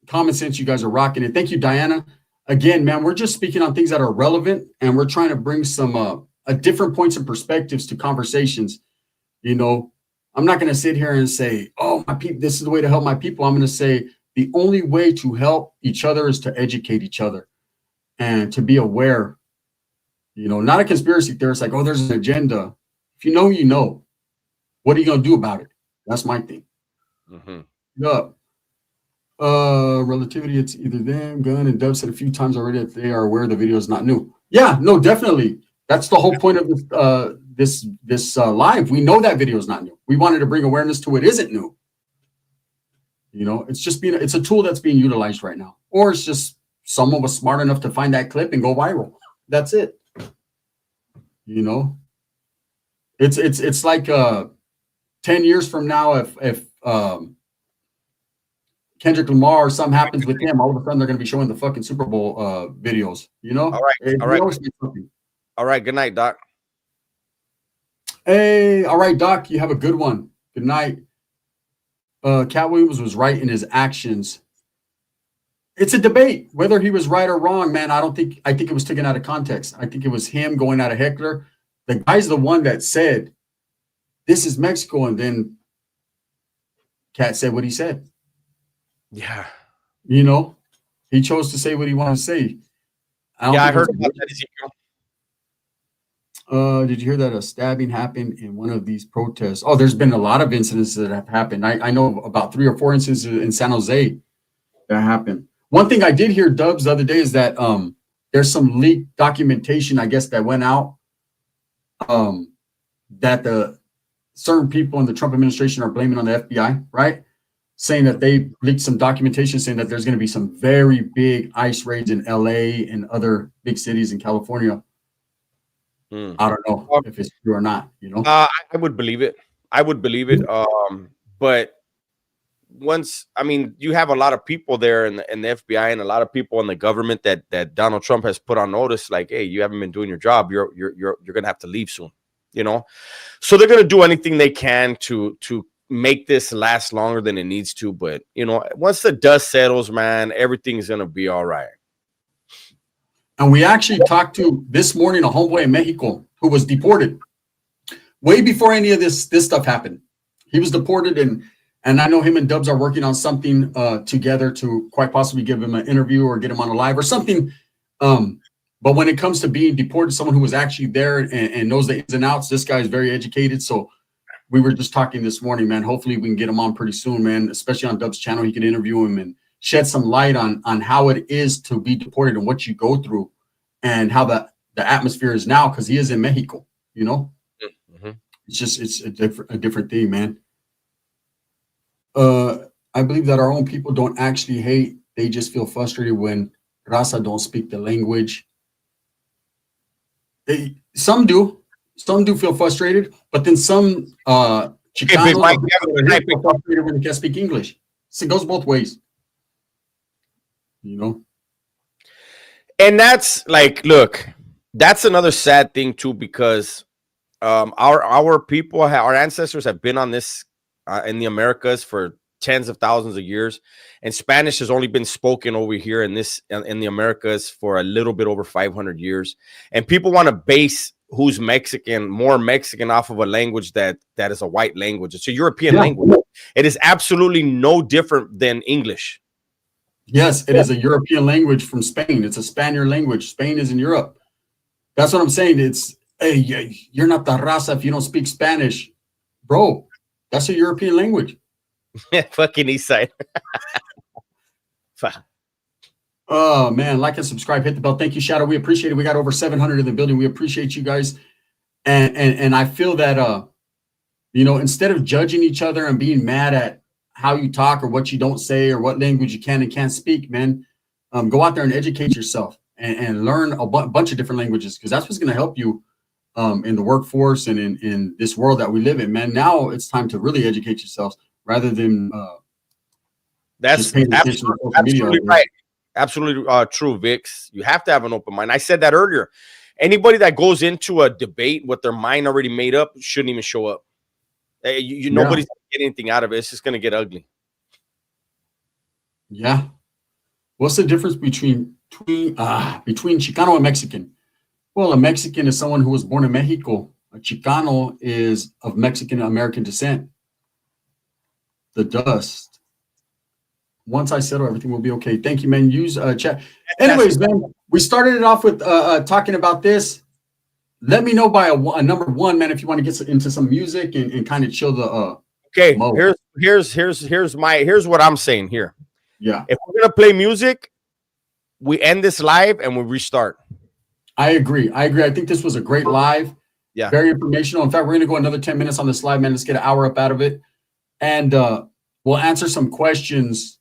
Common sense, you guys are rocking it. Thank you, Diana. Again, man, we're just speaking on things that are relevant, and we're trying to bring some different points and perspectives to conversations. You know, I'm not going to sit here and say, oh, my people, this is the way to help my people. I'm going to say the only way to help each other is to educate each other and to be aware. You know, not a conspiracy theorist like, oh, there's an agenda. If you know, you know. What are you going to do about it? That's my thing. Yup. Relativity, it's either them, Gun, and Dub said a few times already that they are aware the video is not new. Yeah, no, definitely. That's the whole point of this live. We know that video is not new. We wanted to bring awareness to it isn't new. You know, it's a tool that's being utilized right now. Or it's just someone was smart enough to find that clip and go viral. That's it. You know, it's like 10 years from now, if Kendrick Lamar or something happens with him, all of a sudden they're going to be showing the fucking Super Bowl videos, you know? All right. All right. Good night, Doc. Hey, all right, Doc, you have a good one. Good night. Katt Williams was right in his actions. It's a debate whether he was right or wrong, man. I think it was taken out of context. I think it was him going at a heckler. The guy's the one that said, this is Mexico. And then Katt said what he said. Yeah. You know, he chose to say what he wanted to say. I heard about that, Ezekiel. Did you hear that a stabbing happened in one of these protests? Oh, there's been a lot of incidents that have happened. I know about 3 or 4 incidents in San Jose that happened. One thing I did hear, Dubs, the other day is that there's some leaked documentation, I guess, that went out that the certain people in the Trump administration are blaming on the FBI, right? Saying that they leaked some documentation saying that there's going to be some very big ICE raids in LA and other big cities in California. I don't know if it's true or not, you know. I would believe it. I would believe it. But once, I mean, you have a lot of people there in the FBI and a lot of people in the government that Donald Trump has put on notice, like, hey, you haven't been doing your job. You're gonna have to leave soon, you know. So they're gonna do anything they can to make this last longer than it needs to. But you know, once the dust settles, man, everything's gonna be all right. And we actually talked to this morning a homeboy in Mexico who was deported way before any of this stuff happened. He was deported, and I know him and Dubs are working on something together to quite possibly give him an interview or get him on a live or something. But when it comes to being deported, someone who was actually there and knows the ins and outs, this guy is very educated. So we were just talking this morning, man. Hopefully we can get him on pretty soon, man, especially on Dubs' channel. He can interview him and shed some light on how it is to be deported and what you go through and how the atmosphere is now, because he is in Mexico, you know. It's a different thing, man. I believe that our own people don't actually hate, they just feel frustrated when Raza don't speak the language. Some do feel frustrated, but then some Chicanos feel frustrated when they can't speak English. So it goes both ways, you know. And that's like, look, that's another sad thing too, because our people, our ancestors have been on this in the Americas for tens of thousands of years, and Spanish has only been spoken over here in the Americas for a little bit over 500 years. And people want to base who's Mexican, more Mexican, off of a language that is a white language. It's a European language. It is absolutely no different than English. Yes, it is a European language from Spain. It's a Spaniard language. Spain is in Europe. That's what I'm saying. It's, hey, you're not the raza if you don't speak Spanish. Bro, that's a European language. Fucking East Side. Oh, man. Like and subscribe. Hit the bell. Thank you, Shadow. We appreciate it. We got over 700 in the building. We appreciate you guys. And I feel that, you know, instead of judging each other and being mad at how you talk or what you don't say or what language you can and can't speak, man, go out there and educate yourself and learn a bunch of different languages, because that's what's going to help you in the workforce and in this world that we live in, man. Now it's time to really educate yourselves rather than that's absolutely right. Absolutely true, Vix. You have to have an open mind. I said that earlier. Anybody that goes into a debate with their mind already made up shouldn't even show up. Nobody's gonna get anything out of it. It's just going to get ugly. Yeah. What's the difference between Chicano and Mexican? Well, a Mexican is someone who was born in Mexico. A Chicano is of Mexican-American descent. The dust. Once I settle, everything will be okay. Thank you, man. Use chat. Anyways, man, we started it off with talking about this. Let me know by a number one, man, if you want to get into some music and kind of chill the okay mode. Here's what I'm saying here. Yeah, if we're gonna play music, we end this live and we restart. I agree. I think this was a great live. Yeah, very informational. In fact, we're gonna go another 10 minutes on this live, man. Let's get an hour up out of it, and we'll answer some questions,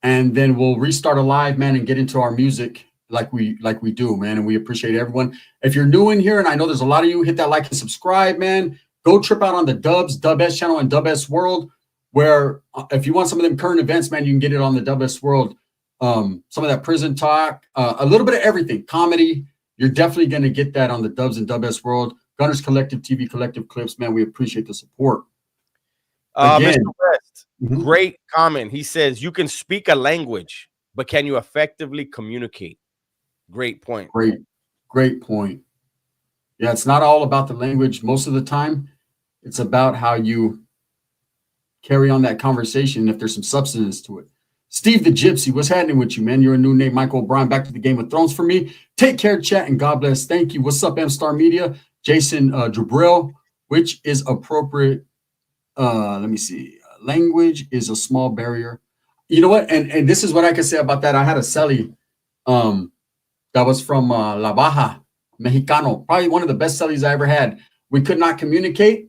and then we'll restart a live, man, and get into our music like we do, man. And we appreciate everyone. If you're new in here, and I know there's a lot of you, hit that like and subscribe, man. Go trip out on the Dub S channel and Dub S World, where if you want some of them current events, man, you can get it on the Dub S World. Some of that prison talk, a little bit of everything, comedy. You're definitely going to get that on the Dubs and Dub S World. Gunners Collective TV, Collective Clips, man. We appreciate the support. Mr. West, great comment. He says you can speak a language, but can you effectively communicate? Great point. Great point. Yeah, it's not all about the language. Most of the time, it's about how you carry on that conversation, if there's some substance to it. Steve the Gypsy, what's happening with you, man? You're a new name. Michael O'Brien, back to the Game of Thrones for me. Take care, chat, and God bless. Thank you. What's up, M Star Media? Jason Jubril, which is appropriate. Let me see. Language is a small barrier. You know what? And this is what I can say about that. I had a celly that was from La Baja, Mexicano. Probably one of the best cellies I ever had. We could not communicate,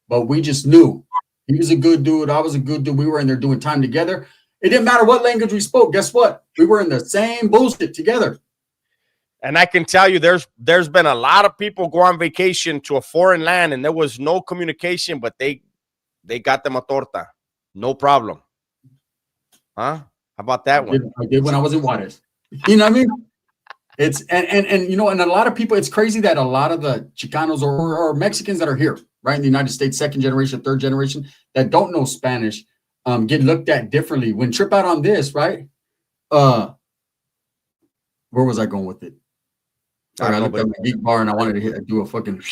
but we just knew. He was a good dude. I was a good dude. We were in there doing time together. It didn't matter what language we spoke. Guess what? We were in the same bullshit together. And I can tell you, there's been a lot of people go on vacation to a foreign land, and there was no communication, but they got them a torta, no problem. Huh? How about that one? I did when I was in Juarez. You know what I mean? It's and you know, and a lot of people. It's crazy that a lot of the Chicanos or Mexicans that are here, right, in the United States, second generation, third generation, that don't know Spanish, get looked at differently. When trip out on this, right? Where was I going with it? I looked at my geek bar and I wanted to do a fucking.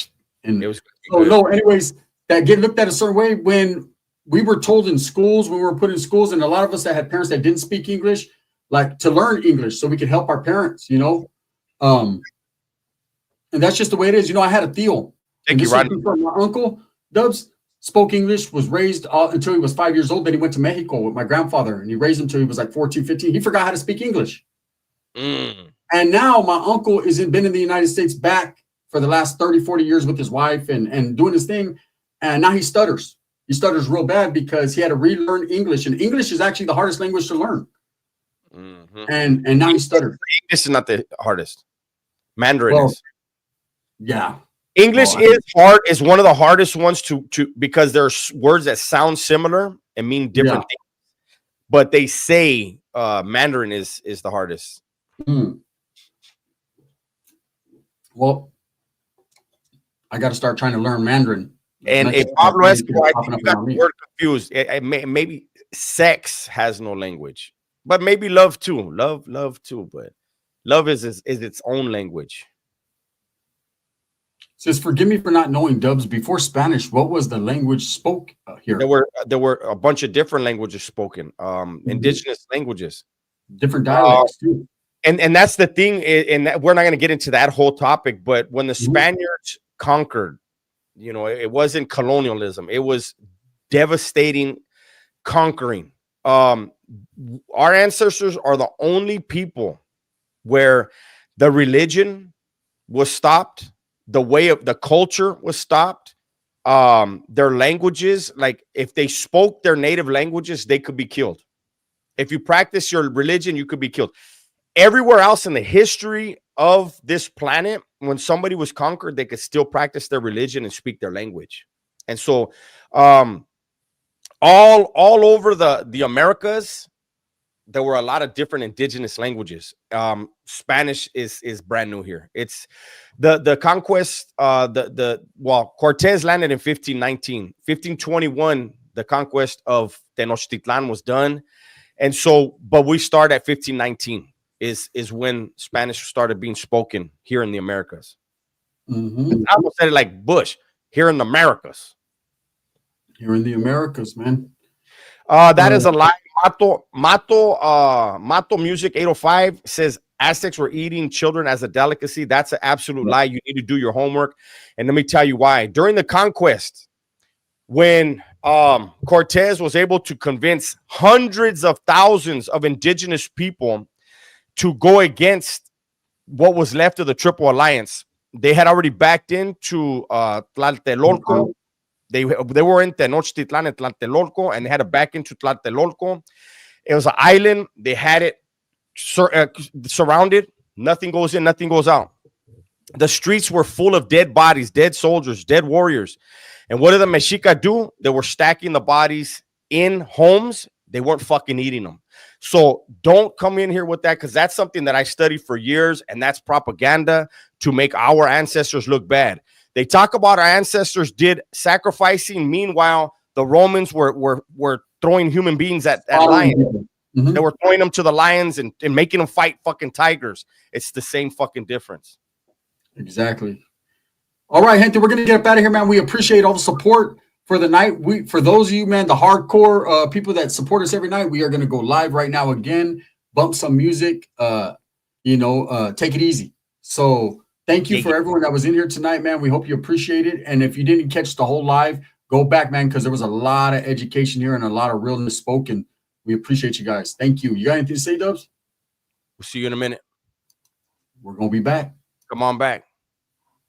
And it was. Oh no. Anyways, that get looked at a certain way when we were told in schools, when we were put in schools, and a lot of us that had parents that didn't speak English, like to learn English so we could help our parents, you know. And that's just the way it is. You know, I had a Theo. Thank you, Rodney. My uncle Dubs spoke English, was raised until he was 5 years old. Then he went to Mexico with my grandfather, and he raised him until he was like 14, 15. He forgot how to speak English. And now my uncle been in the United States back for the last 30, 40 years with his wife and doing his thing. And now he stutters. He stutters real bad because he had to relearn English. And English is actually the hardest language to learn. And now he stutters. English is not the hardest. Mandarin is. Yeah. English is hard, is one of the hardest ones to because there's words that sound similar and mean different things. But they say Mandarin is the hardest. Well, I got to start trying to learn Mandarin. And if Pablo Escobar, I think you got the word confused. Maybe sex has no language, but maybe love too. Love too. But love is its own language. Says, forgive me for not knowing, Dubs. Before Spanish, what was the language spoke here? There were a bunch of different languages spoken. Indigenous languages, different dialects too. And that's the thing. And we're not going to get into that whole topic. But when the Spaniards conquered, you know, it wasn't colonialism. It was devastating conquering. Our ancestors are the only people where the religion was stopped. The way of the culture was stopped. Their languages, like if they spoke their native languages, they could be killed. If you practice your religion, you could be killed. Everywhere else in the history of this planet, when somebody was conquered, they could still practice their religion and speak their language. And so all over the Americas, there were a lot of different indigenous languages. Spanish is brand new here. It's the conquest. Cortez landed in 1519. 1521, the conquest of Tenochtitlan was done. And so, but we start at 1519 is when Spanish started being spoken here in the Americas. I almost said it like Bush, here in the Americas. Here in the Americas, man. That is a lie. Mato Music 805 says Aztecs were eating children as a delicacy. That's an absolute lie. You need to do your homework. And let me tell you why. During the conquest, when Cortez was able to convince hundreds of thousands of indigenous people to go against what was left of the Triple Alliance, they had already backed into Tlatelolco. They were in Tenochtitlan and Tlatelolco, and they had to back into Tlatelolco. It was an island. They had it surrounded. Nothing goes in, nothing goes out. The streets were full of dead bodies, dead soldiers, dead warriors. And what did the Mexica do? They were stacking the bodies in homes. They weren't fucking eating them. So don't come in here with that, because that's something that I studied for years, and that's propaganda to make our ancestors look bad. They talk about our ancestors did sacrificing. Meanwhile, the Romans were throwing human beings at lions. They were throwing them to the lions and making them fight fucking tigers. It's the same fucking difference. Exactly. All right, gente, we're going to get up out of here, man. We appreciate all the support for the night. For those of you, man, the hardcore people that support us every night, we are going to go live right now again, bump some music, take it easy. So Thank you for everyone that was in here tonight, man. We hope you appreciate it. And if you didn't catch the whole live, go back, man, because there was a lot of education here and a lot of realness spoken. We appreciate you guys. Thank you. You got anything to say, Dubs? We'll see you in a minute. We're going to be back. Come on back.